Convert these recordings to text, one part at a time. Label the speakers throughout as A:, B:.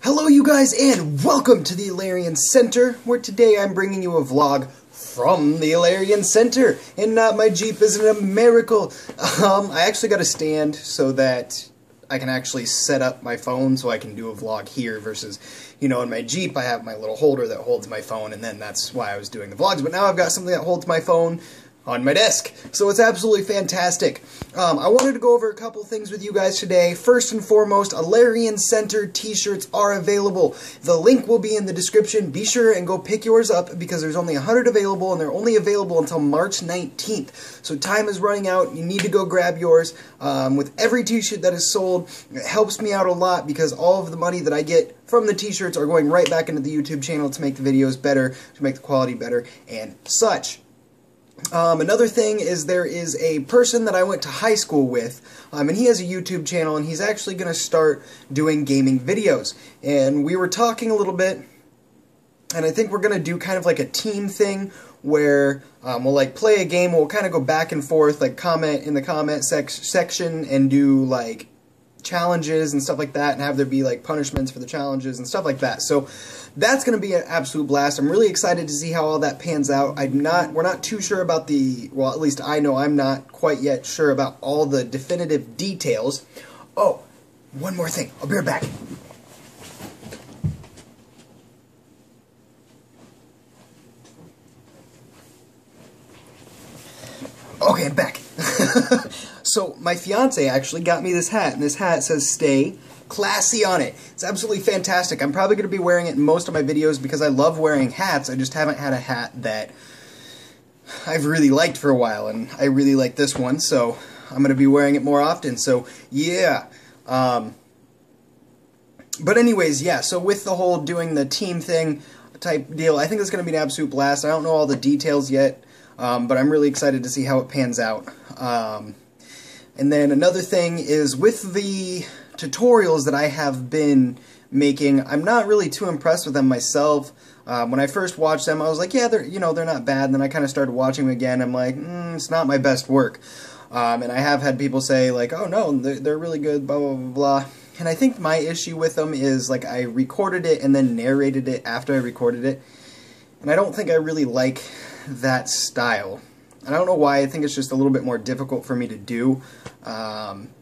A: Hello you guys and welcome to the Ilarian Center, where today I'm bringing you a vlog from the Ilarian Center. And my Jeep isn't a miracle. I actually got a stand so that I can actually set up my phone so I can do a vlog here versus, in my Jeep I have my little holder that holds my phone, and then that's why I was doing the vlogs. But now I've got something that holds my phone on my desk, so it's absolutely fantastic. I wanted to go over a couple things with you guys today. First and foremost, Ilarian Center t-shirts are available. The link will be in the description. Be sure and go pick yours up because there's only 100 available, and they're only available until March 19th. So time is running out. You need to go grab yours. With every t-shirt that is sold, it helps me out a lot because all of the money that I get from the t-shirts are going right back into the YouTube channel to make the videos better, to make the quality better, and such. Another thing is there is a person that I went to high school with, and he has a YouTube channel, and he's actually going to start doing gaming videos. And we were talking a little bit, and I think we're going to do kind of like a team thing where we'll like play a game, we'll kind of go back and forth, like comment in the comment section and do like challenges and stuff like that, and have there be like punishments for the challenges and stuff like that. So that's going to be an absolute blast. I'm really excited to see how all that pans out. We're not too sure about well, at least I know I'm not quite yet sure about all the definitive details. Oh, one more thing. I'll be right back. Okay, I'm back. So, my fiance actually got me this hat, and this hat says "Stay Classy" on it. It's absolutely fantastic. I'm probably going to be wearing it in most of my videos because I love wearing hats. I just haven't had a hat that I've really liked for a while, and I really like this one, so I'm going to be wearing it more often. So, yeah. But anyways, yeah, so with the whole doing the team thing type deal, I think it's going to be an absolute blast. I don't know all the details yet, but I'm really excited to see how it pans out. And then another thing is with the tutorials that I have been making, I'm not really too impressed with them myself. When I first watched them, I was like, yeah, they're not bad. And then I kind of started watching them again. I'm like, it's not my best work. And I have had people say like, oh no, they're really good, blah, blah, blah, blah. And I think my issue with them is like I recorded it and then narrated it after I recorded it. And I don't think I really like that style. And I don't know why. I think it's just a little bit more difficult for me to do,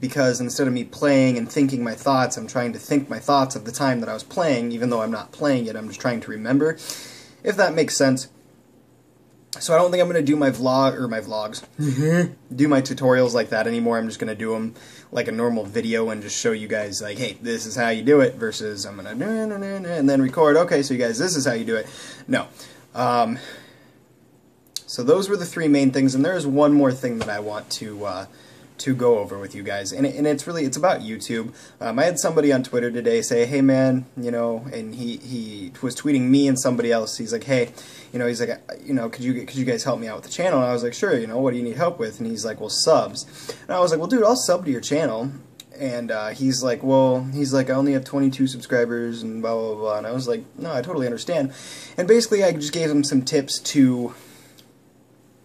A: because instead of me playing and thinking my thoughts, I'm trying to think my thoughts of the time that I was playing, even though I'm not playing it. I'm just trying to remember, if that makes sense. So I don't think I'm going to do my vlogs, do my tutorials like that anymore. I'm just going to do them like a normal video and just show you guys, like, hey, this is how you do it, versus I'm going to and then record, okay, so you guys, this is how you do it. No. So those were the three main things, and there is one more thing that I want to go over with you guys, and it's about YouTube. I had somebody on Twitter today say, hey man, and he was tweeting me and somebody else. He's like, hey, he's like, could you guys help me out with the channel? And I was like, sure, what do you need help with? And he's like, well, subs. And I was like, well, dude, I'll sub to your channel. And he's like, I only have 22 subscribers and blah, blah, blah. And I was like, no, I totally understand. And basically I just gave him some tips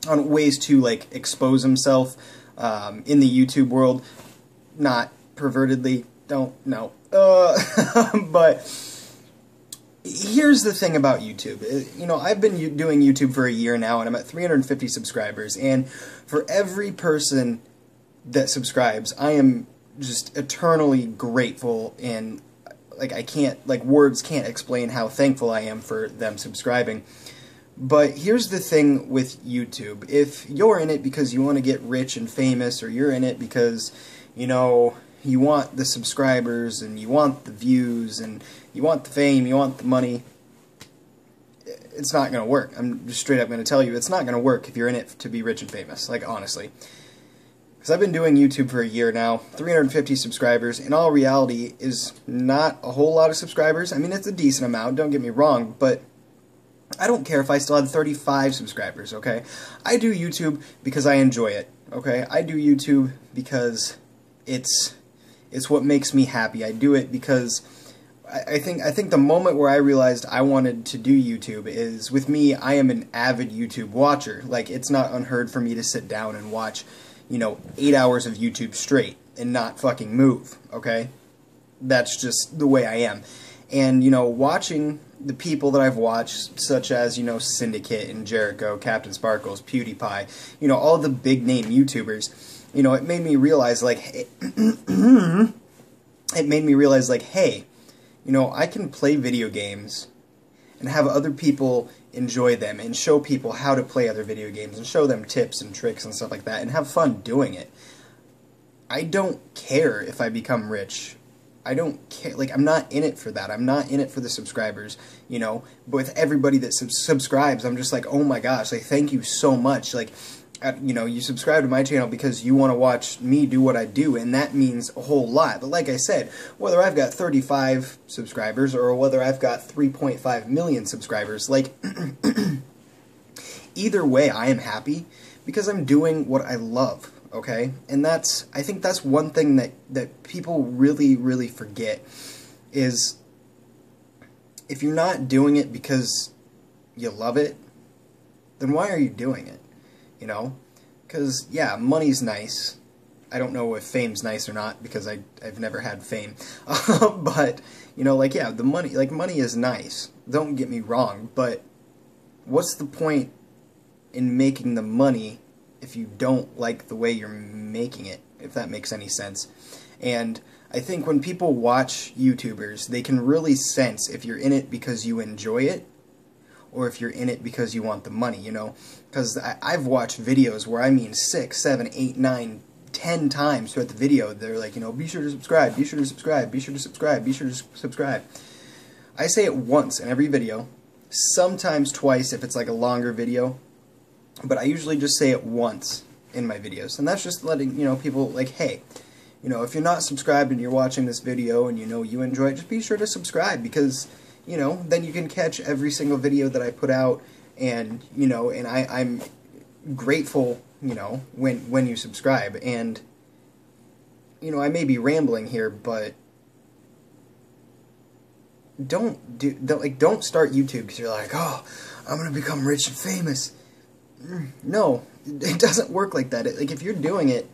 A: on ways to like expose himself in the YouTube world, not pervertedly, don't know. But here's the thing about YouTube. I've been doing YouTube for a year now, and I'm at 350 subscribers, and for every person that subscribes, I am just eternally grateful, and words can't explain how thankful I am for them subscribing. But here's the thing with YouTube. If you're in it because you want to get rich and famous, or you're in it because, you want the subscribers, and you want the views, and you want the fame, you want the money, it's not going to work. I'm just straight up going to tell you, it's not going to work if you're in it to be rich and famous, like, honestly. Because I've been doing YouTube for a year now, 350 subscribers. In all reality, is not a whole lot of subscribers. I mean, it's a decent amount, don't get me wrong, but I don't care if I still had 35 subscribers, okay? I do YouTube because I enjoy it, okay? I do YouTube because it's what makes me happy. I do it because I think the moment where I realized I wanted to do YouTube is, with me, I am an avid YouTube watcher. Like, it's not unheard for me to sit down and watch, 8 hours of YouTube straight and not fucking move, okay? That's just the way I am. And, you know, watching the people that I've watched, such as, you know, Syndicate and Jericho, Captain Sparkles, PewDiePie, you know, all the big name YouTubers, you know, it made me realize, like, hey, hey, you know, I can play video games and have other people enjoy them and show people how to play other video games and show them tips and tricks and stuff like that and have fun doing it. I don't care if I become rich. I don't care. Like, I'm not in it for that. I'm not in it for the subscribers, you know. But with everybody that subscribes, I'm just like, oh my gosh, like, thank you so much. Like, you know, you subscribe to my channel because you want to watch me do what I do, and that means a whole lot. But like I said, whether I've got 35 subscribers or whether I've got 3.5 million subscribers, like, either way, I am happy because I'm doing what I love. Okay, and I think that's one thing that people really, really forget is if you're not doing it because you love it, then why are you doing it? You know, because yeah, money's nice. I don't know if fame's nice or not because I've never had fame, but you know, like, yeah, the money is nice. Don't get me wrong, but what's the point in making the money if you don't like the way you're making it, if that makes any sense? And I think when people watch YouTubers, they can really sense if you're in it because you enjoy it or if you're in it because you want the money, you know? Because I've watched videos where, I mean, 6, 7, 8, 9, 10 times throughout the video, they're like, you know, be sure to subscribe, be sure to subscribe, be sure to subscribe, be sure to subscribe. I say it once in every video, sometimes twice if it's like a longer video, but I usually just say it once in my videos, and that's just letting, you know, people, like, hey, you know, if you're not subscribed and you're watching this video and you know you enjoy it, just be sure to subscribe, because, you know, then you can catch every single video that I put out, and, you know, and I'm grateful, you know, when you subscribe. And, you know, I may be rambling here, but don't start YouTube because you're like, oh, I'm gonna become rich and famous. No, it doesn't work like that. Like, if you're doing it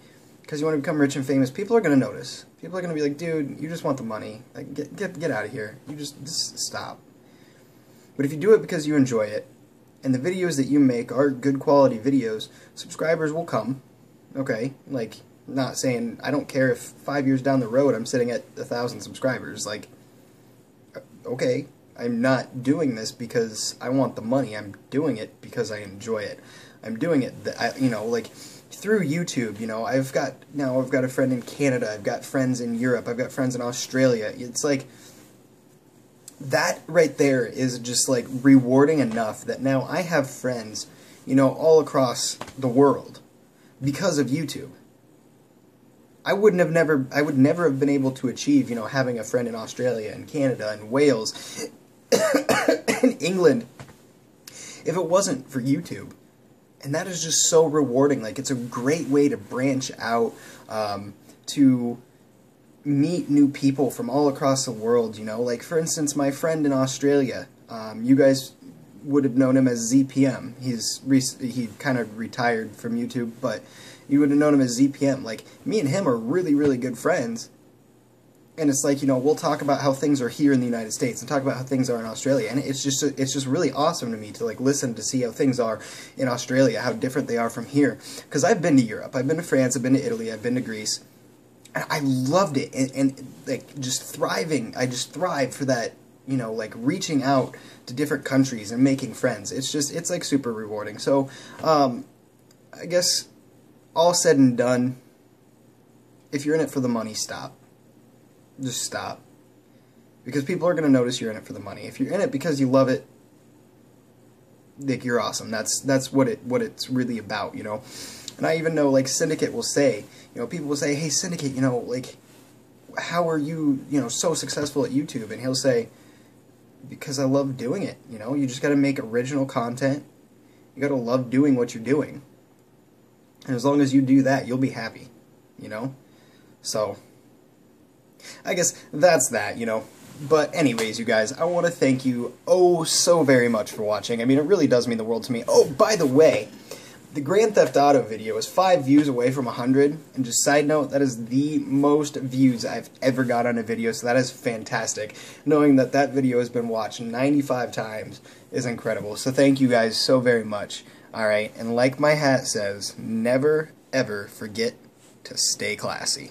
A: because you want to become rich and famous, people are going to notice. People are going to be like, dude, you just want the money. Like, get out of here. You just stop. But if you do it because you enjoy it, and the videos that you make are good quality videos, subscribers will come. Okay? Like, not saying, I don't care if 5 years down the road I'm sitting at 1,000 subscribers. Like, okay. I'm not doing this because I want the money. I'm doing it because I enjoy it. I'm doing it, you know, like, through YouTube. You know, I've got a friend in Canada. I've got friends in Europe. I've got friends in Australia. It's like, that right there is just, like, rewarding enough that now I have friends, you know, all across the world because of YouTube. I would never have been able to achieve, you know, having a friend in Australia and Canada and Wales in England if it wasn't for YouTube. And that is just so rewarding. Like, it's a great way to branch out, to meet new people from all across the world, you know. Like, for instance, my friend in Australia, you guys would have known him as ZPM. He kind of retired from YouTube, but you would have known him as ZPM. Like, me and him are really, really good friends. And it's like, you know, we'll talk about how things are here in the United States and talk about how things are in Australia. And it's just really awesome to me to, like, listen to see how things are in Australia, how different they are from here. Because I've been to Europe, I've been to France, I've been to Italy, I've been to Greece. And I loved it. And like, just thriving. I just thrive for that, you know, like, reaching out to different countries and making friends. It's like super rewarding. So, I guess, all said and done, if you're in it for the money, stop. Just stop. Because people are going to notice you're in it for the money. If you're in it because you love it, like, you're awesome. That's what it's really about, you know. And I even know, like, Syndicate will say, you know, people will say, hey, Syndicate, you know, like, how are you, you know, so successful at YouTube? And he'll say, because I love doing it, you know. You just got to make original content. You got to love doing what you're doing. And as long as you do that, you'll be happy, you know. So, I guess that's that, you know. But anyways, you guys, I want to thank you oh so very much for watching. I mean, it really does mean the world to me. Oh, by the way, The Grand Theft Auto video is 5 views away from 100, and just side note, that is the most views I've ever got on a video, so that is fantastic. Knowing that that video has been watched 95 times is incredible, so thank you guys so very much. Alright, and like my hat says, never ever forget to stay classy.